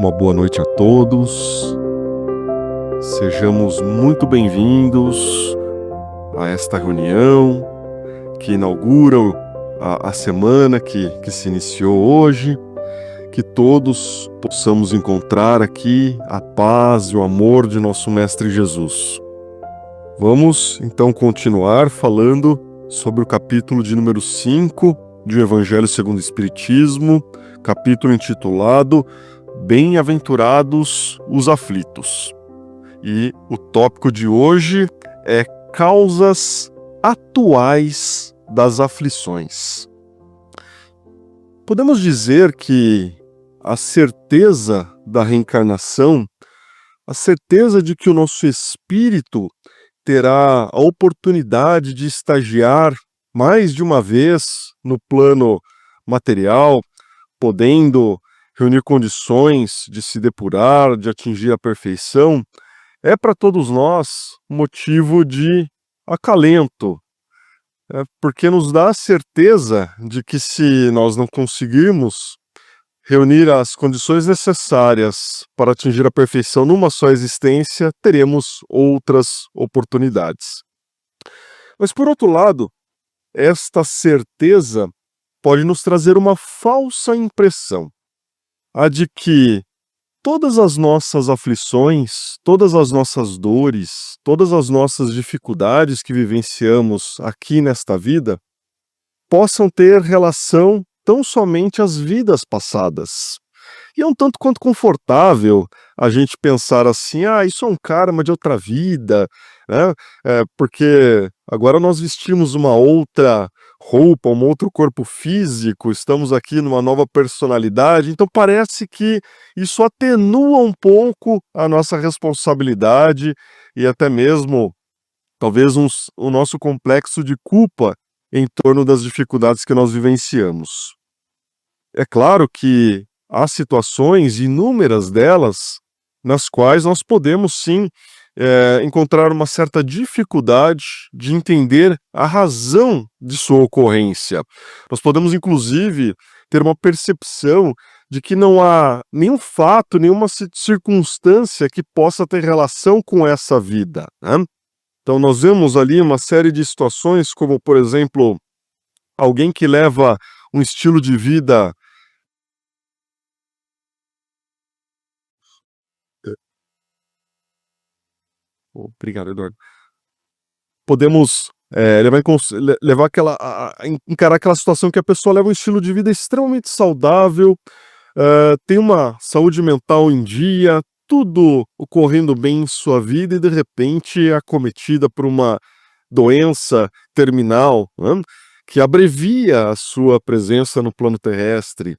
uma boa noite a todos. Sejamos muito bem-vindos a esta reunião que inaugura a semana que se iniciou hoje. Que todos possamos encontrar aqui a paz e o amor de nosso Mestre Jesus. Vamos então continuar falando sobre o capítulo de número 5 de O Evangelho segundo o Espiritismo, capítulo intitulado Bem-aventurados os aflitos. E o tópico de hoje é causas atuais das aflições. Podemos dizer que a certeza da reencarnação, a certeza de que o nosso espírito terá a oportunidade de estagiar mais de uma vez no plano material, podendo reunir condições de se depurar, de atingir a perfeição, é para todos nós motivo de acalento, porque nos dá a certeza de que se nós não conseguirmos reunir as condições necessárias para atingir a perfeição numa só existência, teremos outras oportunidades. Mas, por outro lado, esta certeza pode nos trazer uma falsa impressão, a de que todas as nossas aflições, todas as nossas dores, todas as nossas dificuldades que vivenciamos aqui nesta vida, possam ter relação tão somente às vidas passadas. E é um tanto quanto confortável a gente pensar assim, isso é um karma de outra vida, né? Porque agora nós vestimos uma outra roupa, um outro corpo físico, estamos aqui numa nova personalidade, então parece que isso atenua um pouco a nossa responsabilidade e até mesmo, talvez, o nosso complexo de culpa em torno das dificuldades que nós vivenciamos. É claro que há situações, inúmeras delas, nas quais nós podemos sim encontrar uma certa dificuldade de entender a razão de sua ocorrência. Nós podemos, inclusive, ter uma percepção de que não há nenhum fato, nenhuma circunstância que possa ter relação com essa vida, né? Então nós vemos ali uma série de situações, como, por exemplo, alguém que leva um estilo de vida Obrigado, Eduardo. Podemos encarar aquela situação que a pessoa leva um estilo de vida extremamente saudável, tem uma saúde mental em dia, tudo ocorrendo bem em sua vida e de repente é acometida por uma doença terminal, né, que abrevia a sua presença no plano terrestre.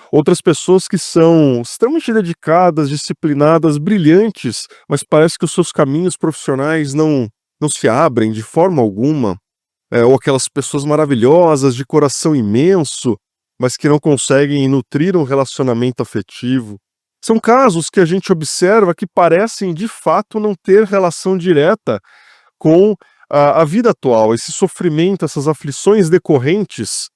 Outras pessoas que são extremamente dedicadas, disciplinadas, brilhantes, mas parece que os seus caminhos profissionais não se abrem de forma alguma, ou aquelas pessoas maravilhosas, de coração imenso, mas que não conseguem nutrir um relacionamento afetivo. São casos que a gente observa que parecem, de fato, não ter relação direta com a vida atual. Esse sofrimento, essas aflições decorrentes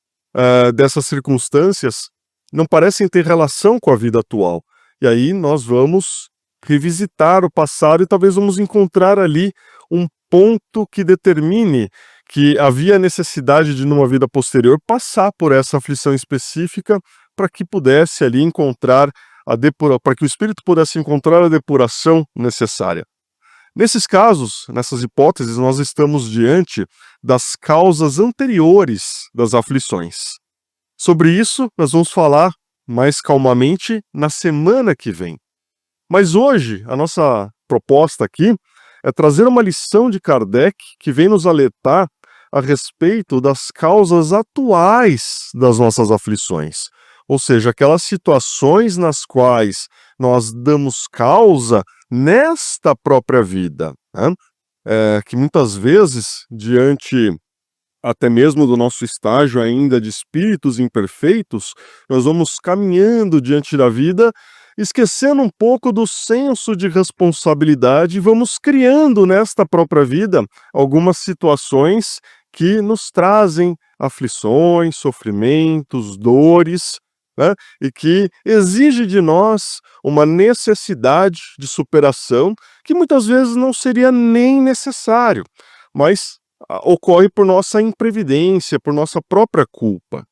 dessas circunstâncias não parecem ter relação com a vida atual. E aí nós vamos revisitar o passado e talvez vamos encontrar ali um ponto que determine que havia necessidade de, numa vida posterior, passar por essa aflição específica para que pudesse ali encontrar para que o espírito pudesse encontrar a depuração necessária. Nesses casos, nessas hipóteses, nós estamos diante das causas anteriores das aflições. Sobre isso, nós vamos falar mais calmamente na semana que vem. Mas hoje, a nossa proposta aqui é trazer uma lição de Kardec que vem nos alertar a respeito das causas atuais das nossas aflições. Ou seja, aquelas situações nas quais nós damos causa nesta própria vida, né? Que muitas vezes, diante até mesmo do nosso estágio ainda de espíritos imperfeitos, nós vamos caminhando diante da vida, esquecendo um pouco do senso de responsabilidade e vamos criando nesta própria vida algumas situações que nos trazem aflições, sofrimentos, dores, né, e que exige de nós uma necessidade de superação que muitas vezes não seria nem necessário, mas ocorre por nossa imprevidência, por nossa própria culpa.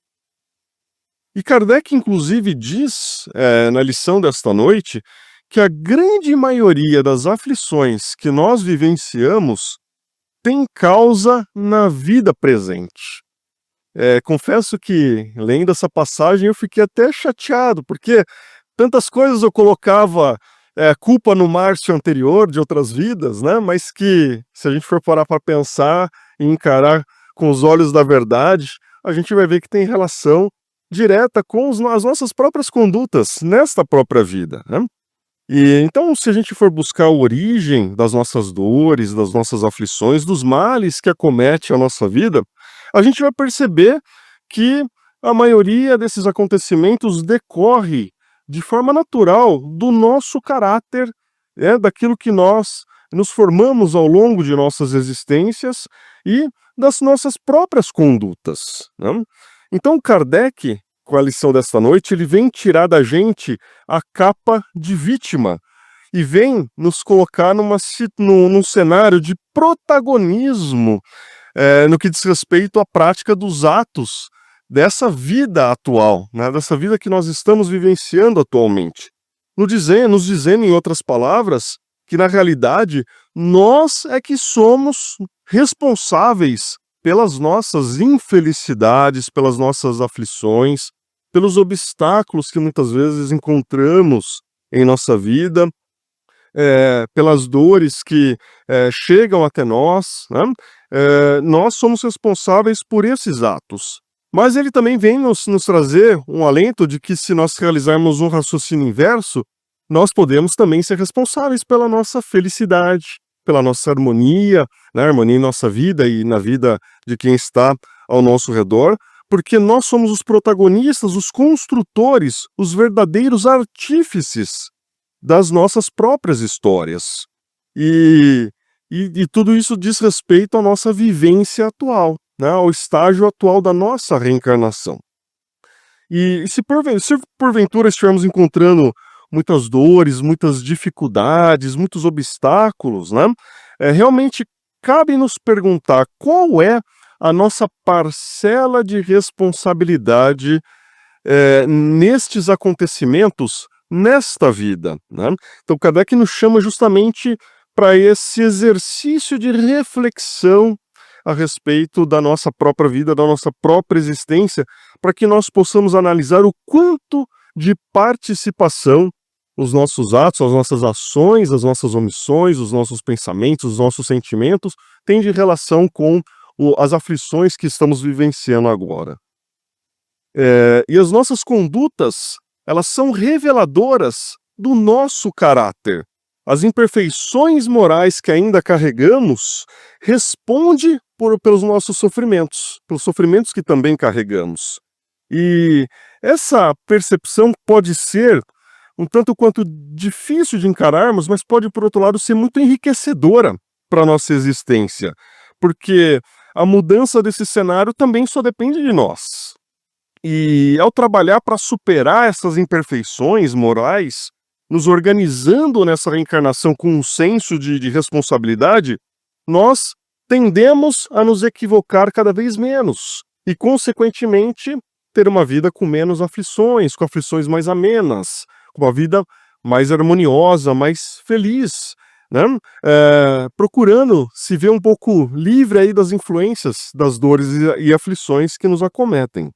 E Kardec, inclusive, diz, na lição desta noite, que a grande maioria das aflições que nós vivenciamos tem causa na vida presente. Confesso que, lendo essa passagem, eu fiquei até chateado, porque tantas coisas eu colocava culpa no Márcio anterior, de outras vidas, né? Mas que, se a gente for parar para pensar e encarar com os olhos da verdade, a gente vai ver que tem relação direta com as nossas próprias condutas nesta própria vida, né? E então, se a gente for buscar a origem das nossas dores, das nossas aflições, dos males que acomete a nossa vida, a gente vai perceber que a maioria desses acontecimentos decorre de forma natural do nosso caráter, daquilo que nós nos formamos ao longo de nossas existências e das nossas próprias condutas, né? Então, Kardec, com a lição desta noite, ele vem tirar da gente a capa de vítima e vem nos colocar num cenário de protagonismo no que diz respeito à prática dos atos dessa vida atual, né, dessa vida que nós estamos vivenciando atualmente. Nos dizendo, em outras palavras, que na realidade nós é que somos responsáveis pelas nossas infelicidades, pelas nossas aflições, pelos obstáculos que muitas vezes encontramos em nossa vida, pelas dores que chegam até nós, né? Nós somos responsáveis por esses atos. Mas ele também vem nos trazer um alento de que, se nós realizarmos um raciocínio inverso, nós podemos também ser responsáveis pela nossa felicidade, pela nossa harmonia, né? Harmonia em nossa vida e na vida de quem está ao nosso redor, porque nós somos os protagonistas, os construtores, os verdadeiros artífices das nossas próprias histórias. E tudo isso diz respeito à nossa vivência atual, né, ao estágio atual da nossa reencarnação. E se porventura estivermos encontrando muitas dores, muitas dificuldades, muitos obstáculos, né, realmente cabe nos perguntar qual é a nossa parcela de responsabilidade nestes acontecimentos, nesta vida, né? Então, Kardec nos chama justamente para esse exercício de reflexão a respeito da nossa própria vida, da nossa própria existência, para que nós possamos analisar o quanto de participação os nossos atos, as nossas ações, as nossas omissões, os nossos pensamentos, os nossos sentimentos têm de relação com as aflições que estamos vivenciando agora. E as nossas condutas, elas são reveladoras do nosso caráter. As imperfeições morais que ainda carregamos respondem pelos nossos sofrimentos, pelos sofrimentos que também carregamos. E essa percepção pode ser um tanto quanto difícil de encararmos, mas pode, por outro lado, ser muito enriquecedora para a nossa existência, porque a mudança desse cenário também só depende de nós. E ao trabalhar para superar essas imperfeições morais, nos organizando nessa reencarnação com um senso de responsabilidade, nós tendemos a nos equivocar cada vez menos e, consequentemente, ter uma vida com menos aflições, com aflições mais amenas, com uma vida mais harmoniosa, mais feliz, né? Procurando se ver um pouco livre aí das influências das dores e aflições que nos acometem.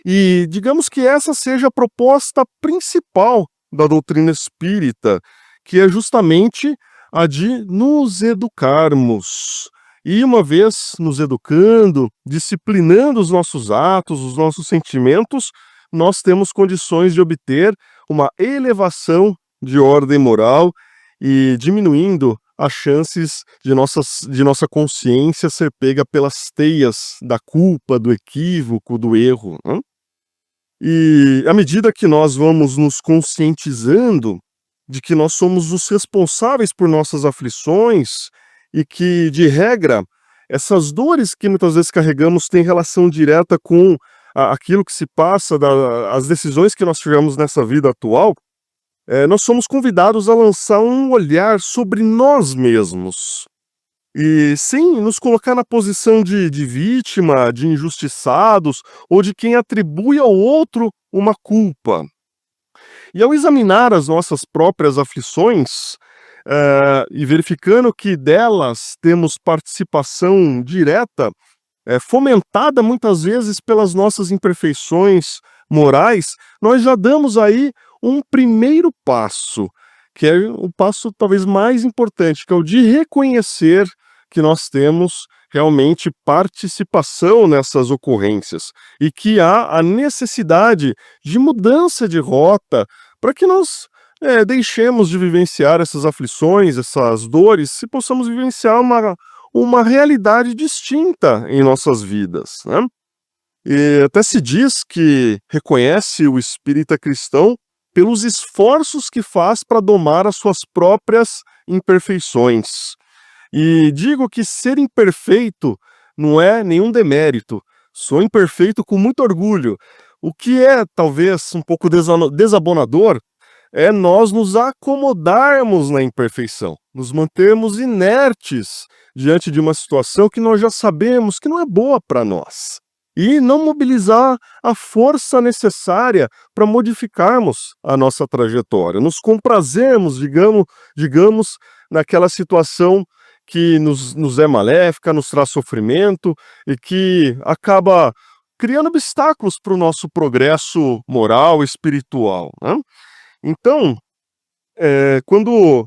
E digamos que essa seja a proposta principal da doutrina espírita, que é justamente a de nos educarmos. E uma vez nos educando, disciplinando os nossos atos, os nossos sentimentos, nós temos condições de obter uma elevação de ordem moral e diminuindo as chances de nossa consciência ser pega pelas teias da culpa, do equívoco, do erro, né? E à medida que nós vamos nos conscientizando de que nós somos os responsáveis por nossas aflições e que, de regra, essas dores que muitas vezes carregamos têm relação direta com aquilo que se passa, as decisões que nós tivemos nessa vida atual, nós somos convidados a lançar um olhar sobre nós mesmos. E sem nos colocar na posição de vítima, de injustiçados ou de quem atribui ao outro uma culpa. E ao examinar as nossas próprias aflições, e verificando que delas temos participação direta, fomentada muitas vezes pelas nossas imperfeições morais, nós já damos aí um primeiro passo, que é o passo talvez mais importante, que é o de reconhecer que nós temos realmente participação nessas ocorrências e que há a necessidade de mudança de rota para que nós deixemos de vivenciar essas aflições, essas dores, e possamos vivenciar uma realidade distinta em nossas vidas, né? E até se diz que reconhece o espírita cristão pelos esforços que faz para domar as suas próprias imperfeições. E digo que ser imperfeito não é nenhum demérito. Sou imperfeito com muito orgulho. O que é talvez um pouco desabonador é nós nos acomodarmos na imperfeição, nos mantermos inertes diante de uma situação que nós já sabemos que não é boa para nós. E não mobilizar a força necessária para modificarmos a nossa trajetória, nos comprazermos, digamos, naquela situação que nos é maléfica, nos traz sofrimento e que acaba criando obstáculos para o nosso progresso moral, espiritual, né? Então, quando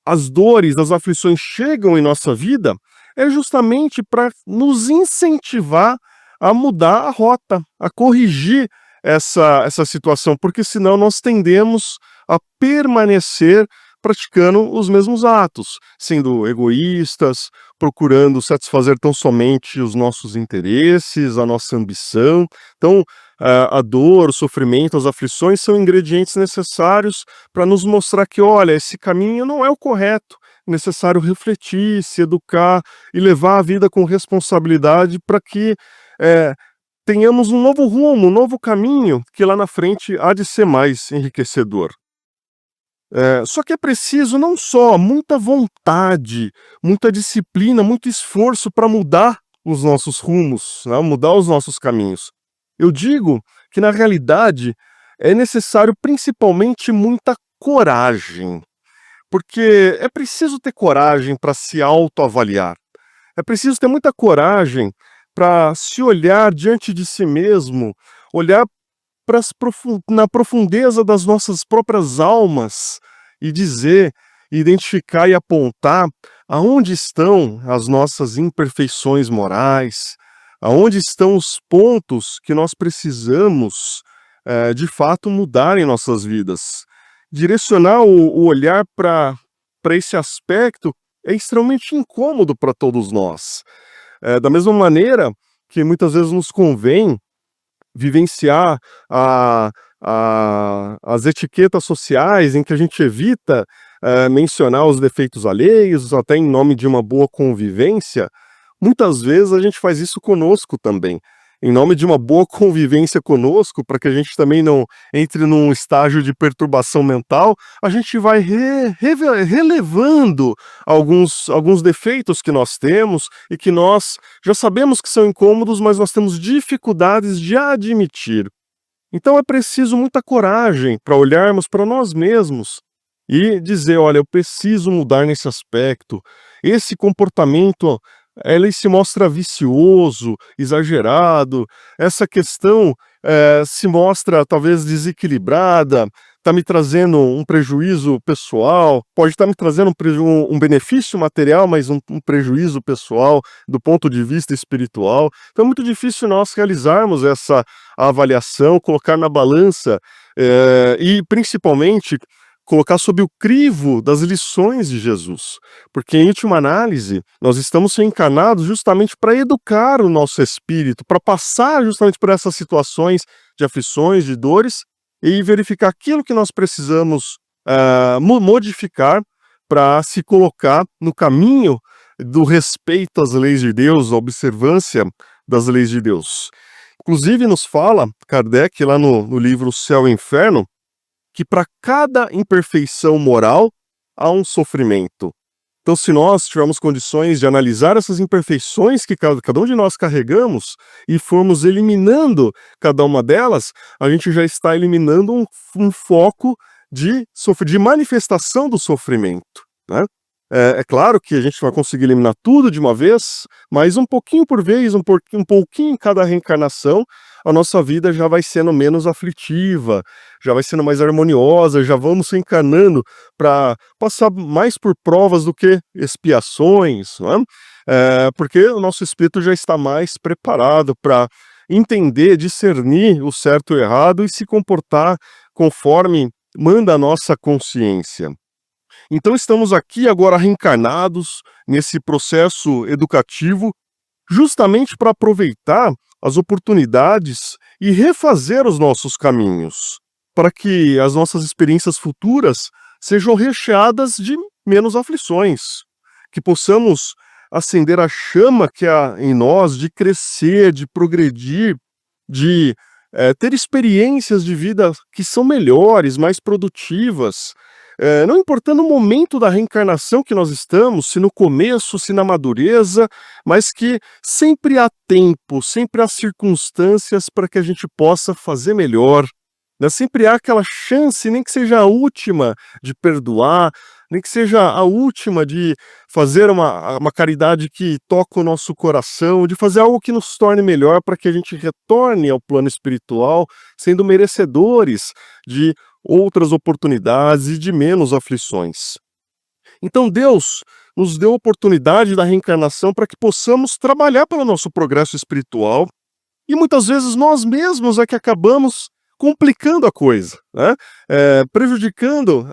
as dores, as aflições chegam em nossa vida, é justamente para nos incentivar a mudar a rota, a corrigir essa situação, porque senão nós tendemos a permanecer praticando os mesmos atos, sendo egoístas, procurando satisfazer tão somente os nossos interesses, a nossa ambição. Então, a dor, o sofrimento, as aflições são ingredientes necessários para nos mostrar que, olha, esse caminho não é o correto, é necessário refletir, se educar e levar a vida com responsabilidade para que tenhamos um novo rumo, um novo caminho, que lá na frente há de ser mais enriquecedor. Só que é preciso não só muita vontade, muita disciplina, muito esforço para mudar os nossos rumos, né, mudar os nossos caminhos. Eu digo que, na realidade, é necessário principalmente muita coragem, porque é preciso ter coragem para se autoavaliar. É preciso ter muita coragem para se olhar diante de si mesmo, olhar na profundeza das nossas próprias almas e dizer, identificar e apontar aonde estão as nossas imperfeições morais, aonde estão os pontos que nós precisamos, de fato, mudar em nossas vidas. Direcionar o olhar para esse aspecto é extremamente incômodo para todos nós. Da mesma maneira que muitas vezes nos convém vivenciar as etiquetas sociais em que a gente evita mencionar os defeitos alheios, até em nome de uma boa convivência, muitas vezes a gente faz isso conosco também. Em nome de uma boa convivência conosco, para que a gente também não entre num estágio de perturbação mental, a gente vai relevando alguns defeitos que nós temos e que nós já sabemos que são incômodos, mas nós temos dificuldades de admitir. Então é preciso muita coragem para olharmos para nós mesmos e dizer, olha, eu preciso mudar nesse aspecto. Esse comportamento ele se mostra vicioso, exagerado, essa questão se mostra talvez desequilibrada, está me trazendo um prejuízo pessoal, pode estar me trazendo um benefício material, mas um prejuízo pessoal do ponto de vista espiritual. Então é muito difícil nós realizarmos essa avaliação, colocar na balança e principalmente colocar sob o crivo das lições de Jesus, porque em última análise nós estamos sendo encarnados justamente para educar o nosso espírito, para passar justamente por essas situações de aflições, de dores e verificar aquilo que nós precisamos modificar para se colocar no caminho do respeito às leis de Deus, a observância das leis de Deus. Inclusive nos fala, Kardec, lá no livro Céu e Inferno, que para cada imperfeição moral há um sofrimento. Então, se nós tivermos condições de analisar essas imperfeições que cada um de nós carregamos e formos eliminando cada uma delas, a gente já está eliminando um foco de manifestação do sofrimento, né? É claro que a gente vai conseguir eliminar tudo de uma vez, mas um pouquinho por vez, um pouquinho em cada reencarnação, a nossa vida já vai sendo menos aflitiva, já vai sendo mais harmoniosa, já vamos reencarnando para passar mais por provas do que expiações, não é? Porque o nosso espírito já está mais preparado para entender, discernir o certo e o errado e se comportar conforme manda a nossa consciência. Então estamos aqui agora reencarnados nesse processo educativo, justamente para aproveitar as oportunidades e refazer os nossos caminhos, para que as nossas experiências futuras sejam recheadas de menos aflições, que possamos acender a chama que há em nós de crescer, de progredir, de ter experiências de vida que são melhores, mais produtivas, não importando o momento da reencarnação que nós estamos, se no começo, se na madureza, mas que sempre há tempo, sempre há circunstâncias para que a gente possa fazer melhor, né? Sempre há aquela chance, nem que seja a última, de perdoar, nem que seja a última de fazer uma caridade que toca o nosso coração, de fazer algo que nos torne melhor para que a gente retorne ao plano espiritual, sendo merecedores de outras oportunidades e de menos aflições. Então Deus nos deu a oportunidade da reencarnação para que possamos trabalhar pelo nosso progresso espiritual e muitas vezes nós mesmos é que acabamos complicando a coisa, né? Prejudicando,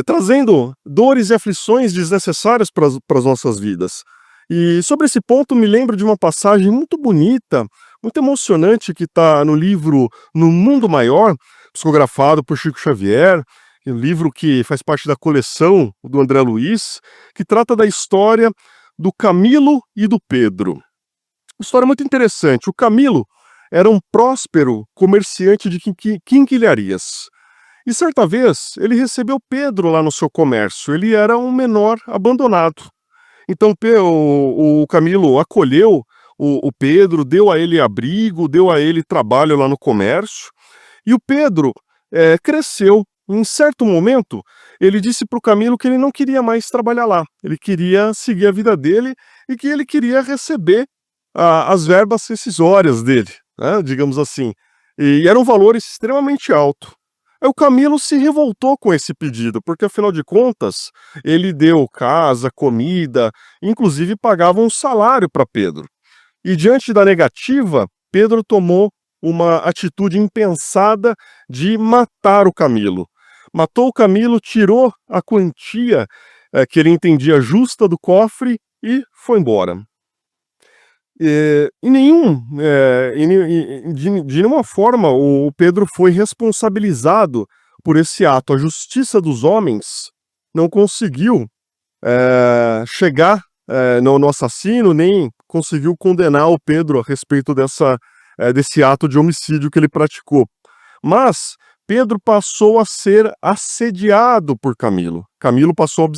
trazendo dores e aflições desnecessárias para as nossas vidas. E sobre esse ponto me lembro de uma passagem muito bonita, muito emocionante que está no livro No Mundo Maior, psicografado por Chico Xavier, um livro que faz parte da coleção do André Luiz, que trata da história do Camilo e do Pedro. Uma história muito interessante. O Camilo era um próspero comerciante de quinquilharias. E certa vez ele recebeu Pedro lá no seu comércio. Ele era um menor abandonado. Então o Camilo acolheu o Pedro, deu a ele abrigo, deu a ele trabalho lá no comércio. E o Pedro cresceu. Em certo momento, ele disse para o Camilo que ele não queria mais trabalhar lá. Ele queria seguir a vida dele e que ele queria receber as verbas rescisórias dele, né, digamos assim. E era um valor extremamente alto. Aí o Camilo se revoltou com esse pedido, porque afinal de contas, ele deu casa, comida, inclusive pagava um salário para Pedro. E diante da negativa, Pedro tomou uma atitude impensada de matar o Camilo. Matou o Camilo, tirou a quantia que ele entendia justa do cofre e foi embora. De nenhuma forma o Pedro foi responsabilizado por esse ato. A justiça dos homens não conseguiu chegar no assassino, nem conseguiu condenar o Pedro a respeito desse ato de homicídio que ele praticou. Mas Pedro passou a ser assediado por Camilo. Camilo passou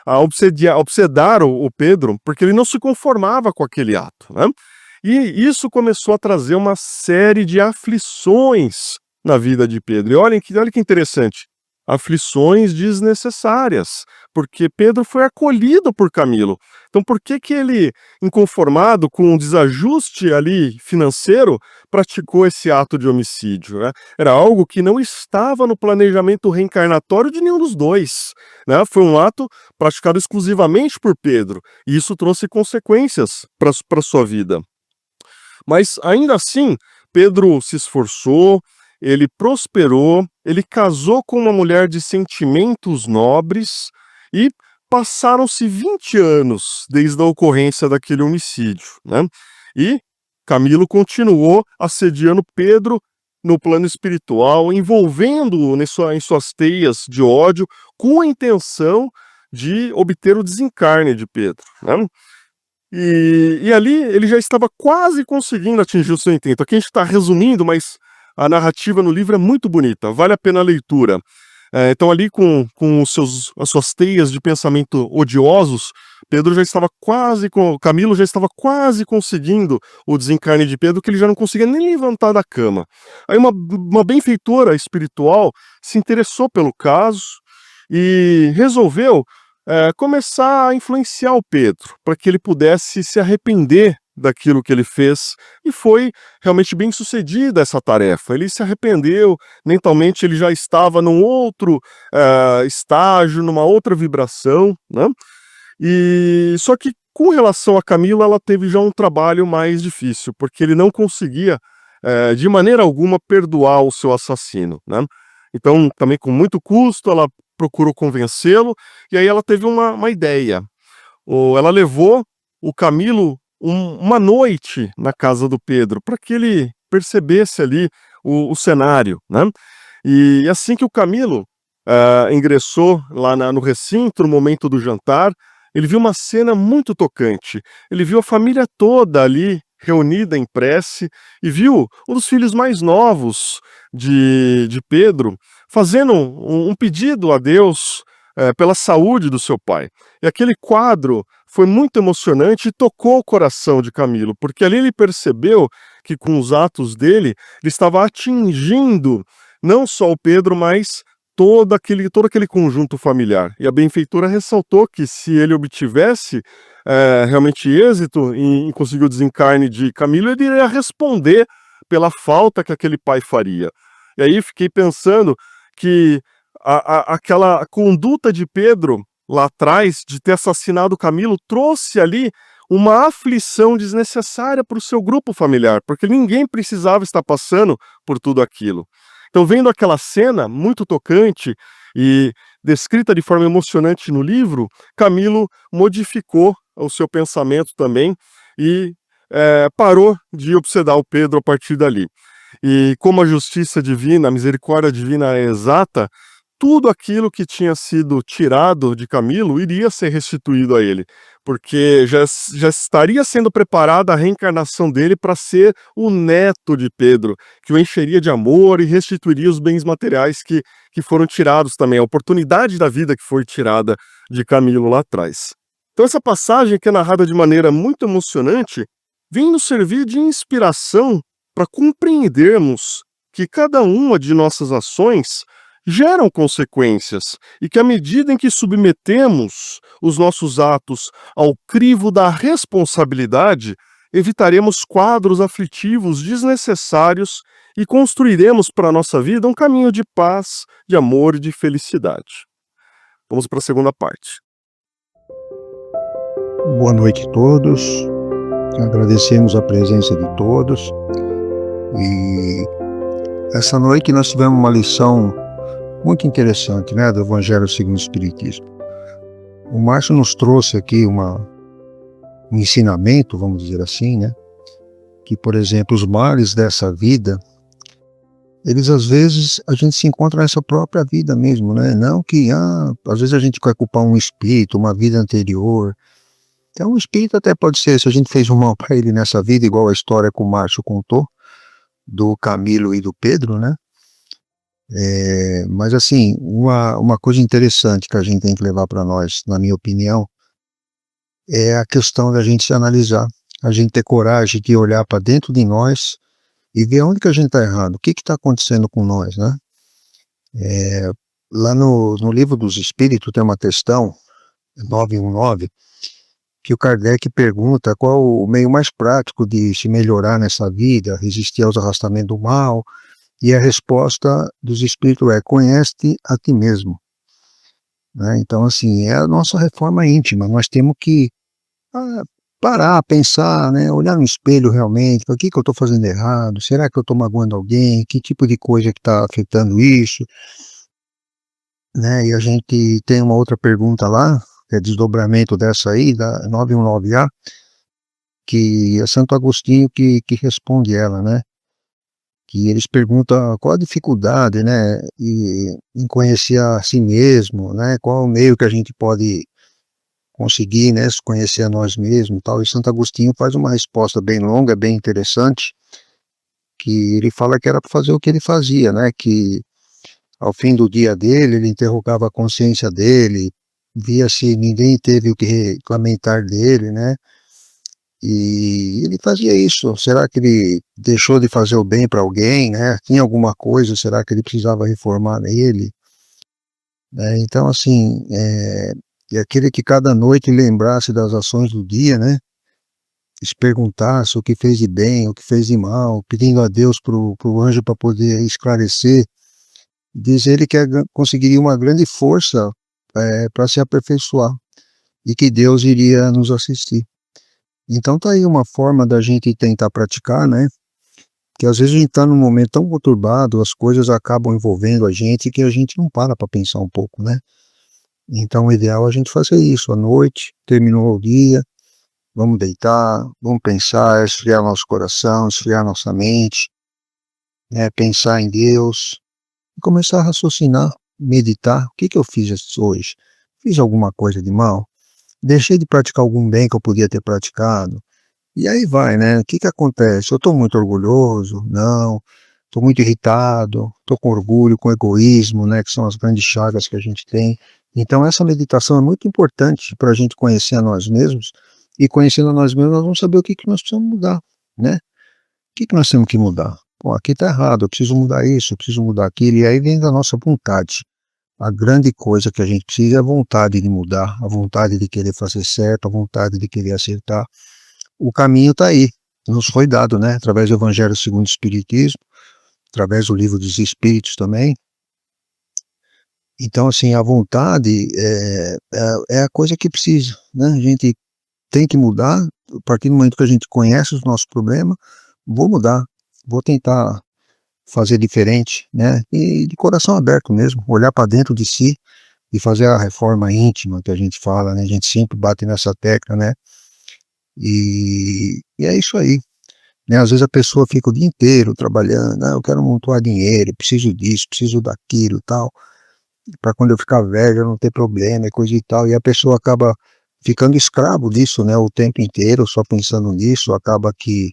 a obsedar o Pedro, porque ele não se conformava com aquele ato, né? E isso começou a trazer uma série de aflições na vida de Pedro. E olha que interessante, aflições desnecessárias, porque Pedro foi acolhido por Camilo. Então por que ele, inconformado com um desajuste ali financeiro, praticou esse ato de homicídio, né? Era algo que não estava no planejamento reencarnatório de nenhum dos dois, né? Foi um ato praticado exclusivamente por Pedro, e isso trouxe consequências para sua vida. Mas ainda assim, Pedro se esforçou, ele prosperou, ele casou com uma mulher de sentimentos nobres e passaram-se 20 anos desde a ocorrência daquele homicídio, né? E Camilo continuou assediando Pedro no plano espiritual, envolvendo-o em suas teias de ódio, com a intenção de obter o desencarne de Pedro, né? E ali ele já estava quase conseguindo atingir o seu intento. Aqui a gente está resumindo, mas a narrativa no livro é muito bonita, vale a pena a leitura. Então ali com as suas teias de pensamento odiosos, Camilo já estava quase conseguindo o desencarne de Pedro, que ele já não conseguia nem levantar da cama. Aí uma benfeitora espiritual se interessou pelo caso e resolveu começar a influenciar o Pedro, para que ele pudesse se arrepender daquilo que ele fez, e foi realmente bem sucedida essa tarefa. Ele se arrependeu, mentalmente ele já estava num outro estágio, numa outra vibração, né? E só que com relação a Camila, ela teve já um trabalho mais difícil, porque ele não conseguia de maneira alguma perdoar o seu assassino, né? Então, também com muito custo, ela procurou convencê-lo, e aí ela teve uma ideia. Ela levou o Camilo uma noite na casa do Pedro, para que ele percebesse ali o cenário, né? E assim que o Camilo ingressou lá no recinto, no momento do jantar, ele viu uma cena muito tocante. Ele viu a família toda ali reunida em prece e viu um dos filhos mais novos de Pedro fazendo um pedido a Deus pela saúde do seu pai. E aquele quadro foi muito emocionante e tocou o coração de Camilo, porque ali ele percebeu que com os atos dele, ele estava atingindo não só o Pedro, mas todo aquele conjunto familiar. E a benfeitora ressaltou que se ele obtivesse realmente êxito em conseguir o desencarne de Camilo, ele iria responder pela falta que aquele pai faria. E aí fiquei pensando que aquela conduta de Pedro lá atrás, de ter assassinado Camilo, trouxe ali uma aflição desnecessária para o seu grupo familiar, porque ninguém precisava estar passando por tudo aquilo. Então, vendo aquela cena muito tocante e descrita de forma emocionante no livro, Camilo modificou o seu pensamento também e parou de obsedar o Pedro a partir dali. E como a justiça divina, a misericórdia divina é exata, tudo aquilo que tinha sido tirado de Camilo iria ser restituído a ele, porque já estaria sendo preparada a reencarnação dele para ser o neto de Pedro, que o encheria de amor e restituiria os bens materiais que foram tirados também, a oportunidade da vida que foi tirada de Camilo lá atrás. Então essa passagem, que é narrada de maneira muito emocionante, vem nos servir de inspiração para compreendermos que cada uma de nossas ações geram consequências e que, à medida em que submetemos os nossos atos ao crivo da responsabilidade, evitaremos quadros aflitivos desnecessários e construiremos para a nossa vida um caminho de paz, de amor e de felicidade. Vamos para a segunda parte. Boa noite a todos. Agradecemos a presença de todos. E essa noite nós tivemos uma lição muito interessante, né, do Evangelho segundo o Espiritismo. O Márcio nos trouxe aqui um ensinamento, vamos dizer assim, né, que, por exemplo, os males dessa vida, eles às vezes a gente se encontra nessa própria vida mesmo, né, não que, às vezes a gente quer culpar um espírito, uma vida anterior. Então o espírito até pode ser, se a gente fez um mal para ele nessa vida, igual a história que o Márcio contou, do Camilo e do Pedro, né? Mas assim, uma coisa interessante que a gente tem que levar para nós, na minha opinião, é a questão da gente se analisar, a gente ter coragem de olhar para dentro de nós e ver onde que a gente está errado, o que está acontecendo com nós, né? Lá no Livro dos Espíritos tem uma questão, 919, que o Kardec pergunta qual o meio mais prático de se melhorar nessa vida, resistir aos arrastamentos do mal, e a resposta dos espíritos é: conhece-te a ti mesmo. Né? Então, assim, é a nossa reforma íntima. Nós temos que parar, pensar, né? Olhar no espelho realmente, o que eu estou fazendo errado, será que eu estou magoando alguém, que tipo de coisa que está afetando isso, né? E a gente tem uma outra pergunta lá, que é desdobramento dessa aí, da 919A, que é Santo Agostinho que responde ela, né? Que eles perguntam qual a dificuldade, né, em conhecer a si mesmo, né, qual o meio que a gente pode conseguir, né, se conhecer a nós mesmos e tal. E Santo Agostinho faz uma resposta bem longa, bem interessante, que ele fala que era para fazer o que ele fazia, né, que ao fim do dia dele, ele interrogava a consciência dele, via se ninguém teve o que lamentar dele, né, e ele fazia isso. Será que ele deixou de fazer o bem para alguém, né? Tinha alguma coisa, será que ele precisava reformar nele? Então, assim, e aquele que cada noite lembrasse das ações do dia, né? Se perguntasse o que fez de bem, o que fez de mal, pedindo a Deus pro anjo para poder esclarecer, diz ele que conseguiria uma grande força para se aperfeiçoar e que Deus iria nos assistir. Então tá aí uma forma da gente tentar praticar, né? Que às vezes a gente está num momento tão conturbado, as coisas acabam envolvendo a gente que a gente não para pensar um pouco, né? Então o ideal é a gente fazer isso à noite, terminou o dia, vamos deitar, vamos pensar, esfriar nosso coração, esfriar nossa mente, né? Pensar em Deus e começar a raciocinar, meditar. O que que eu fiz hoje? Fiz alguma coisa de mal? Deixei de praticar algum bem que eu podia ter praticado? E aí vai, né? O que que acontece? Eu estou muito orgulhoso? Não. Estou muito irritado, estou com orgulho, com egoísmo, né? Que são as grandes chagas que a gente tem. Então essa meditação é muito importante para a gente conhecer a nós mesmos, e conhecendo a nós mesmos nós vamos saber o que que nós precisamos mudar, né? O que que nós temos que mudar? Pô, aqui está errado, eu preciso mudar isso, eu preciso mudar aquilo, e aí vem da nossa vontade. A grande coisa que a gente precisa é a vontade de mudar, a vontade de querer fazer certo, a vontade de querer acertar. O caminho está aí, nos foi dado, né? Através do Evangelho segundo o Espiritismo, através do Livro dos Espíritos também. Então, assim, a vontade é a coisa que precisa, né? A gente tem que mudar. A partir do momento que a gente conhece os nossos problemas, vou mudar, vou tentar fazer diferente, né? E de coração aberto mesmo, olhar para dentro de si e fazer a reforma íntima que a gente fala, né? A gente sempre bate nessa tecla, né? E é isso aí, né? Às vezes a pessoa fica o dia inteiro trabalhando, eu quero montar dinheiro, preciso disso, preciso daquilo, tal, para quando eu ficar velho eu não ter problema e coisa e tal, e a pessoa acaba ficando escravo disso, né? O tempo inteiro só pensando nisso, acaba que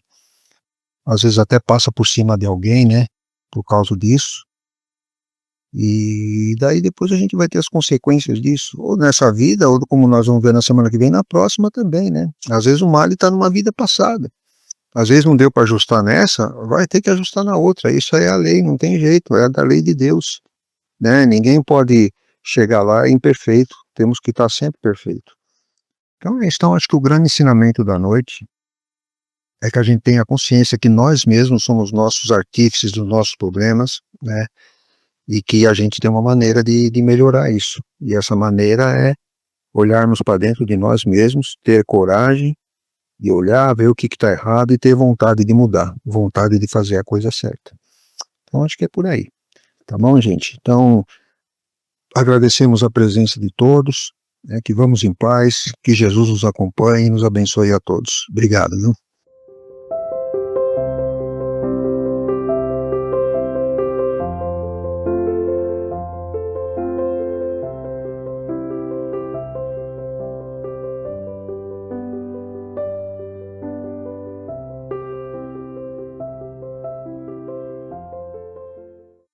às vezes até passa por cima de alguém, né? Por causa disso. E daí depois a gente vai ter as consequências disso, ou nessa vida, ou como nós vamos ver na semana que vem, na próxima também, né? Às vezes o mal está numa vida passada. Às vezes não deu para ajustar nessa, vai ter que ajustar na outra. Isso aí é a lei, não tem jeito, é da lei de Deus, né? Ninguém pode chegar lá imperfeito, temos que estar sempre perfeito. Então, acho que o grande ensinamento da noite é que a gente tenha consciência que nós mesmos somos nossos artífices dos nossos problemas, né? E que a gente tem uma maneira de melhorar isso. E essa maneira é olharmos para dentro de nós mesmos, ter coragem de olhar, ver o que está errado e ter vontade de mudar, vontade de fazer a coisa certa. Então acho que é por aí. Tá bom, gente? Então agradecemos a presença de todos, né, que vamos em paz, que Jesus nos acompanhe e nos abençoe a todos. Obrigado, viu?